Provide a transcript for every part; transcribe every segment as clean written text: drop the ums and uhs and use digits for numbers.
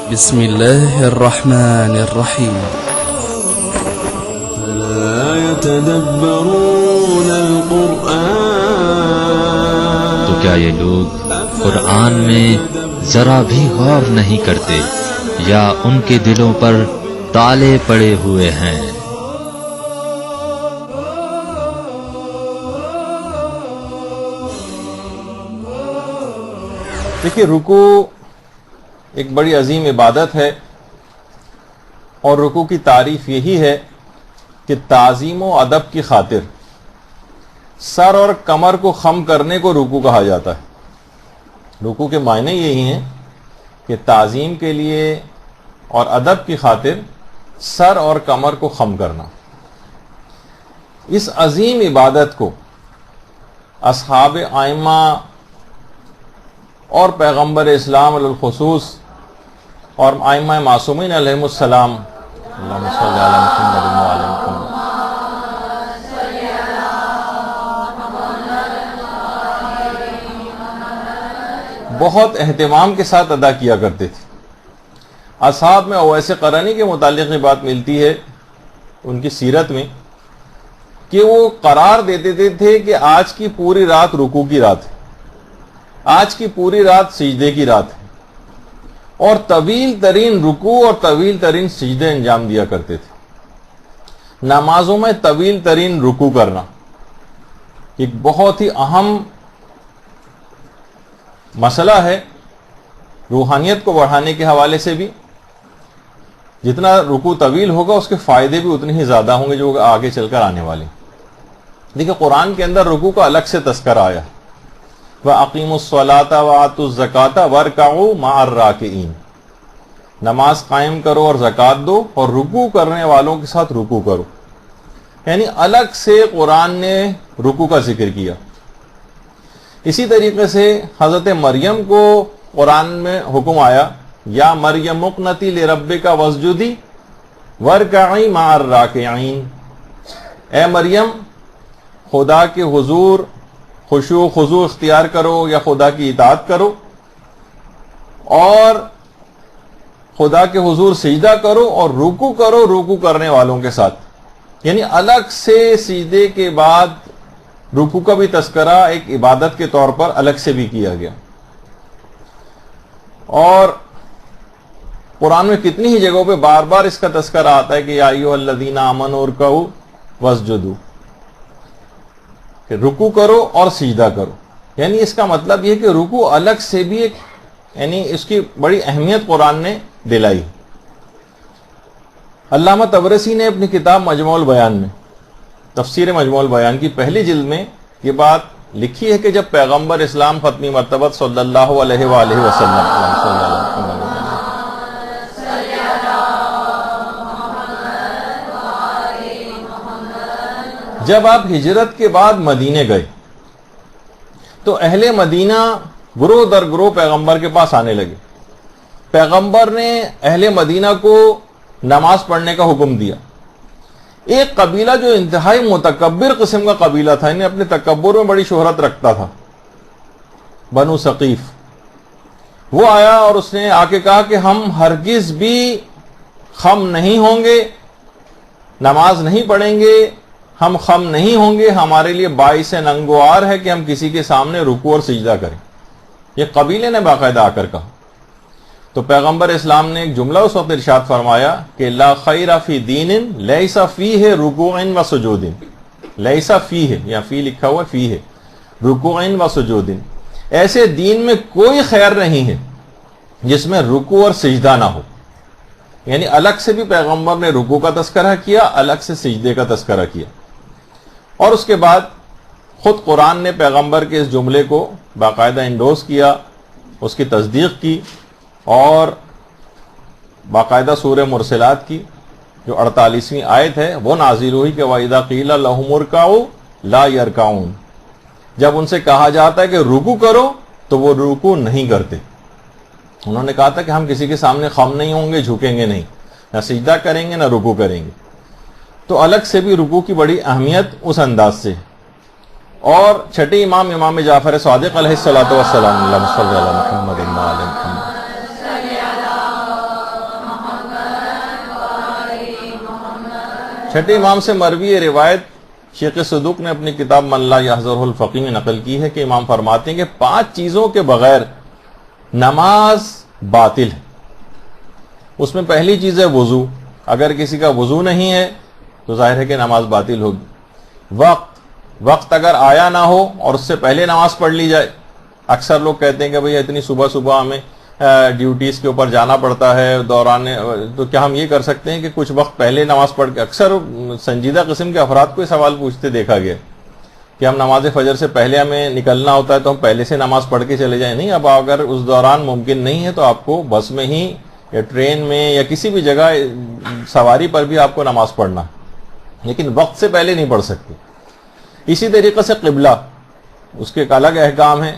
بسم الله الرحمن الرحيم لا يتدبرون القرآن تو کیا یہ لوگ قرآن میں ذرا بھی غور نہیں کرتے یا ان کے دلوں پر تالے پڑے ہوئے ہیں؟ دیکھیے، رکوع ایک بڑی عظیم عبادت ہے، اور رکوع کی تعریف یہی ہے کہ تعظیم و ادب کی خاطر سر اور کمر کو خم کرنے کو رکوع کہا جاتا ہے۔ رکوع کے معنی یہی ہیں کہ تعظیم کے لیے اور ادب کی خاطر سر اور کمر کو خم کرنا۔ اس عظیم عبادت کو اصحاب ائمہ اور پیغمبر اسلام علی الخصوص اور ائمہ معصومین علیہم السلام، اللہم صلی علی محمد و علی محمد، بہت اہتمام کے ساتھ ادا کیا کرتے تھے۔ اصحاب میں اویس قرنی کے متعلق یہ بات ملتی ہے ان کی سیرت میں کہ وہ قرار دیتے تھے کہ آج کی پوری رات رکوع کی رات ہے، آج کی پوری رات سجدے کی رات ہے، اور طویل ترین رکوع اور طویل ترین سجدے انجام دیا کرتے تھے۔ نمازوں میں طویل ترین رکوع کرنا ایک بہت ہی اہم مسئلہ ہے، روحانیت کو بڑھانے کے حوالے سے بھی۔ جتنا رکوع طویل ہوگا اس کے فائدے بھی اتنے ہی زیادہ ہوں گے جو آگے چل کر آنے والے۔ دیکھیں، قرآن کے اندر رکوع کا الگ سے تذکرہ آیا ہے، وَأَقِيمُوا الصَّلَاةَ وَآتُوا الزَّكَاةَ وَارْكَعُوا مَعَ الرَّاكِعِينَ، نماز قائم کرو اور زکوٰۃ دو اور رکوع کرنے والوں کے ساتھ رکوع کرو۔ یعنی الگ سے قرآن نے رکوع کا ذکر کیا۔ اسی طریقے سے حضرت مریم کو قرآن میں حکم آیا، یا مریم اقنتی لربک واسجدی وارکعی مع الراکعین، اے مریم خدا کے حضور خشوع و خضوع اختیار کرو یا خدا کی اطاعت کرو، اور خدا کے حضور سجدہ کرو اور رکوع کرو رکوع کرنے والوں کے ساتھ۔ یعنی الگ سے سجدے کے بعد رکوع کا بھی تذکرہ ایک عبادت کے طور پر الگ سے بھی کیا گیا۔ اور قرآن میں کتنی ہی جگہوں پہ بار بار اس کا تذکرہ آتا ہے کہ یا ایھا الذین آمنوا ارکعوا واسجدوا، کہ رکوع کرو اور سجدہ کرو۔ یعنی اس کا مطلب یہ کہ رکوع الگ سے بھی ایک، یعنی اس کی بڑی اہمیت قرآن نے دلائی۔ علامہ طبرسی نے اپنی کتاب مجموع البیان میں، تفسیر مجموع البیان کی پہلی جلد میں یہ بات لکھی ہے کہ جب پیغمبر اسلام ختمی مرتبت صلی اللہ علیہ وآلہ وسلم جب آپ ہجرت کے بعد مدینے گئے تو اہل مدینہ گروہ در گروہ پیغمبر کے پاس آنے لگے۔ پیغمبر نے اہل مدینہ کو نماز پڑھنے کا حکم دیا۔ ایک قبیلہ جو انتہائی متکبر قسم کا قبیلہ تھا، انہیں اپنے تکبر میں بڑی شہرت رکھتا تھا، بنو ثقیف، وہ آیا اور اس نے آ کے کہا کہ ہم ہرگز بھی خم نہیں ہوں گے، نماز نہیں پڑھیں گے، ہم خم نہیں ہوں گے، ہمارے لیے باعث ننگوار ہے کہ ہم کسی کے سامنے رکوع اور سجدہ کریں۔ یہ قبیلے نے باقاعدہ آ کر کہا۔ تو پیغمبر اسلام نے ایک جملہ اس وقت ارشاد فرمایا کہ لا خیر فی دین لیس فیہ رکوع و سجود، لیس فیہ، یا فی لکھا ہوا فیہ، رکوع و سجود، ایسے دین میں کوئی خیر نہیں ہے جس میں رکوع اور سجدہ نہ ہو۔ یعنی الگ سے بھی پیغمبر نے رکوع کا تذکرہ کیا، الگ سے سجدے کا تذکرہ کیا، اور اس کے بعد خود قرآن نے پیغمبر کے اس جملے کو باقاعدہ انڈورس کیا، اس کی تصدیق کی، اور باقاعدہ سورہ مرسلات کی جو 48ویں آیت ہے وہ نازل ہوئی کہ وَإِذَا قِيلَ لَهُمُ ارْكَعُوا لَا يَرْكَعُونَ، جب ان سے کہا جاتا ہے کہ رکوع کرو تو وہ رکوع نہیں کرتے۔ انہوں نے کہا تھا کہ ہم کسی کے سامنے خم نہیں ہوں گے، جھکیں گے نہیں، نہ سجدہ کریں گے نہ رکوع کریں گے۔ تو الگ سے بھی رکوع کی بڑی اہمیت اس انداز سے۔ اور چھٹے امام امام جعفر صادق علیہ الصلوۃ والسلام، اللہم صلی علی محمد و علی محمد، چھٹے امام سے مروی یہ روایت شیخ صدوق نے اپنی کتاب من لا یحضرہ الفقیہ میں نقل کی ہے کہ امام فرماتے ہیں کہ 5 چیزوں کے بغیر نماز باطل ہے. اس میں پہلی چیز ہے وضو. اگر کسی کا وضو نہیں ہے تو ظاہر ہے کہ نماز باطل ہوگی. وقت اگر آیا نہ ہو اور اس سے پہلے نماز پڑھ لی جائے. اکثر لوگ کہتے ہیں کہ بھئی اتنی صبح صبح ہمیں ڈیوٹیز کے اوپر جانا پڑتا ہے دوران، تو کیا ہم یہ کر سکتے ہیں کہ کچھ وقت پہلے نماز پڑھ کے؟ اکثر سنجیدہ قسم کے افراد کو یہ سوال پوچھتے دیکھا گیا کہ ہم نماز فجر سے پہلے ہمیں نکلنا ہوتا ہے تو ہم پہلے سے نماز پڑھ کے چلے جائیں. نہیں، اب اگر اس دوران ممکن نہیں ہے تو آپ کو بس میں ہی یا ٹرین میں یا کسی بھی جگہ سواری پر بھی آپ کو نماز پڑھنا، لیکن وقت سے پہلے نہیں پڑھ سکتے. اسی طریقے سے قبلہ، اس کے ایک الگ احکام ہیں.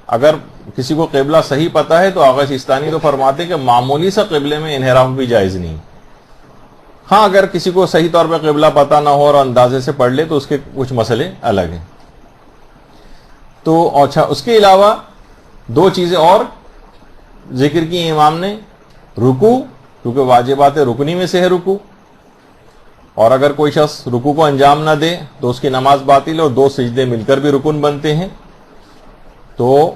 اگر کسی کو قبلہ صحیح پتہ ہے تو آغا سیستانی تو فرماتے کہ معمولی سا قبلے میں انحراف بھی جائز نہیں. ہاں اگر کسی کو صحیح طور پہ قبلہ پتہ نہ ہو اور اندازے سے پڑھ لے تو اس کے کچھ مسئلے الگ ہیں. تو اچھا، اس کے علاوہ 2 چیزیں اور ذکر کی امام نے. رکوع، کیونکہ واجبات رکنی میں سے ہے رکوع، اور اگر کوئی شخص رکوع کو انجام نہ دے تو اس کی نماز باطل ہے، اور 2 سجدے مل کر بھی رکن بنتے ہیں. تو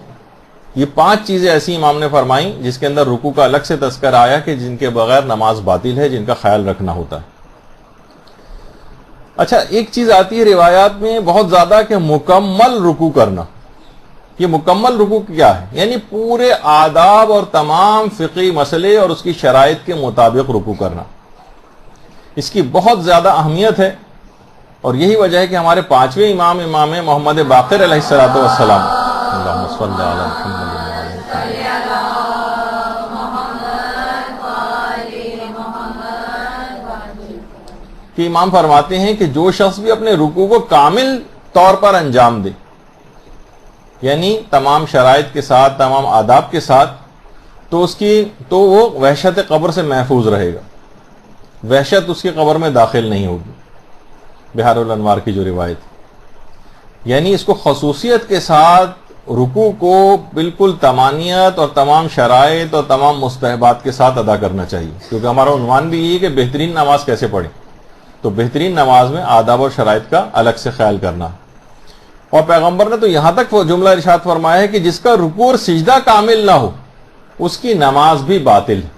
یہ 5 چیزیں ایسی امام نے فرمائیں جس کے اندر رکوع کا الگ سے تذکر آیا کہ جن کے بغیر نماز باطل ہے، جن کا خیال رکھنا ہوتا ہے. اچھا، ایک چیز آتی ہے روایات میں بہت زیادہ کہ مکمل رکوع کرنا. یہ مکمل رکوع کیا ہے؟ یعنی پورے آداب اور تمام فقہی مسئلے اور اس کی شرائط کے مطابق رکوع کرنا. اس کی بہت زیادہ اہمیت ہے، اور یہی وجہ ہے کہ ہمارے 5ویں امام محمد باقر علیہ الصلوۃ والسلام، اللہم صلی علی محمد کہ امام فرماتے ہیں کہ جو شخص بھی اپنے رکوع کو کامل طور پر انجام دے، یعنی تمام شرائط کے ساتھ، تمام آداب کے ساتھ، تو وہ وحشت قبر سے محفوظ رہے گا. وحشت اس کی قبر میں داخل نہیں ہوگی. بہار الانوار کی جو روایت، یعنی اس کو خصوصیت کے ساتھ رکوع کو بالکل تمانیت اور تمام شرائط اور تمام مستحبات کے ساتھ ادا کرنا چاہیے، کیونکہ ہمارا عنوان بھی یہ ہے کہ بہترین نماز کیسے پڑھیں. تو بہترین نماز میں آداب اور شرائط کا الگ سے خیال کرنا. اور پیغمبر نے تو یہاں تک وہ جملہ ارشاد فرمایا ہے کہ جس کا رکوع اور سجدہ کامل نہ ہو اس کی نماز بھی باطل ہے.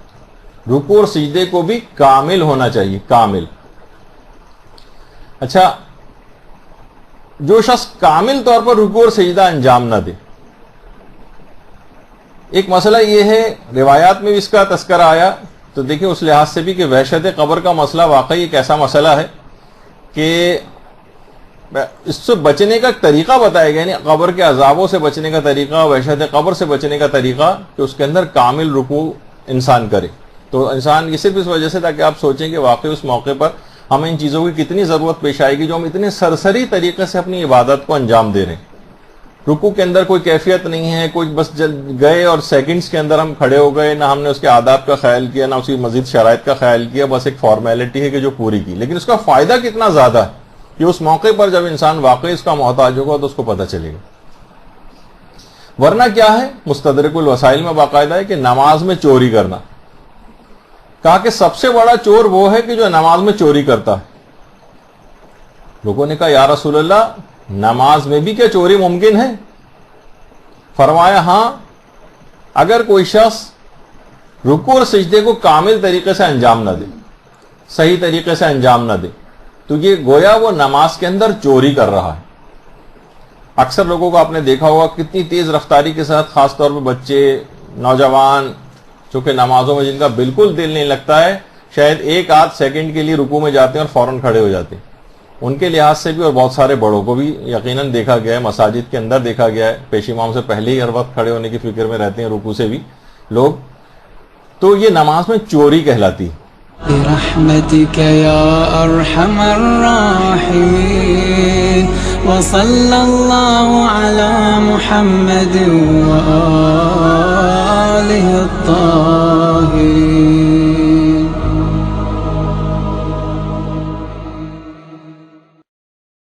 رکوع اور سجدے کو بھی کامل ہونا چاہیے، کامل. اچھا، جو شخص کامل طور پر رکوع اور سجدہ انجام نہ دے، ایک مسئلہ یہ ہے، روایات میں بھی اس کا تذکرہ آیا، تو دیکھیں اس لحاظ سے بھی کہ وحشت قبر کا مسئلہ واقعی ایک ایسا مسئلہ ہے کہ اس سے بچنے کا ایک طریقہ بتایا گیا، یعنی قبر کے عذابوں سے بچنے کا طریقہ، وحشت قبر سے بچنے کا طریقہ، کہ اس کے اندر کامل رکوع انسان کرے. تو انسان یہ صرف اس وجہ سے تاکہ آپ سوچیں کہ واقعی اس موقع پر ہمیں ان چیزوں کی کتنی ضرورت پیش آئے گی جو ہم اتنے سرسری طریقے سے اپنی عبادت کو انجام دے رہے ہیں. رکوع کے اندر کوئی کیفیت نہیں ہے، کوئی بس گئے اور سیکنڈز کے اندر ہم کھڑے ہو گئے، نہ ہم نے اس کے آداب کا خیال کیا، نہ اس کی مزید شرائط کا خیال کیا، بس ایک فارمیلٹی ہے کہ جو پوری کی. لیکن اس کا فائدہ کتنا زیادہ ہے یہ اس موقع پر جب انسان واقعی اس کا محتاج ہوگا تو اس کو پتہ چلے گا. ورنہ کیا ہے، مستدرک الوسائل میں باقاعدہ ہے کہ نماز میں چوری کرنا. کہا کہ سب سے بڑا چور وہ ہے کہ جو نماز میں چوری کرتا ہے. لوگوں نے کہا یا رسول اللہ، نماز میں بھی کیا چوری ممکن ہے؟ فرمایا ہاں، اگر کوئی شخص رکوع اور سجدے کو کامل طریقے سے انجام نہ دے، صحیح طریقے سے انجام نہ دے، تو یہ گویا وہ نماز کے اندر چوری کر رہا ہے. اکثر لوگوں کو آپ نے دیکھا ہوگا کتنی تیز رفتاری کے ساتھ، خاص طور پہ بچے، نوجوان، چونکہ نمازوں میں جن کا بالکل دل نہیں لگتا ہے، شاید 1-8 سیکنڈ کے لیے رکوع میں جاتے ہیں اور فوراً کھڑے ہو جاتے ہیں. ان کے لحاظ سے بھی اور بہت سارے بڑوں کو بھی یقیناً دیکھا گیا ہے، مساجد کے اندر دیکھا گیا ہے، پیش امام سے پہلے ہی ہر وقت کھڑے ہونے کی فکر میں رہتے ہیں رکوع سے بھی لوگ. تو یہ نماز میں چوری کہلاتی ہے. برحمتك يا أرحم الراحمين وصلى الله على محمد وآله الطاهرين.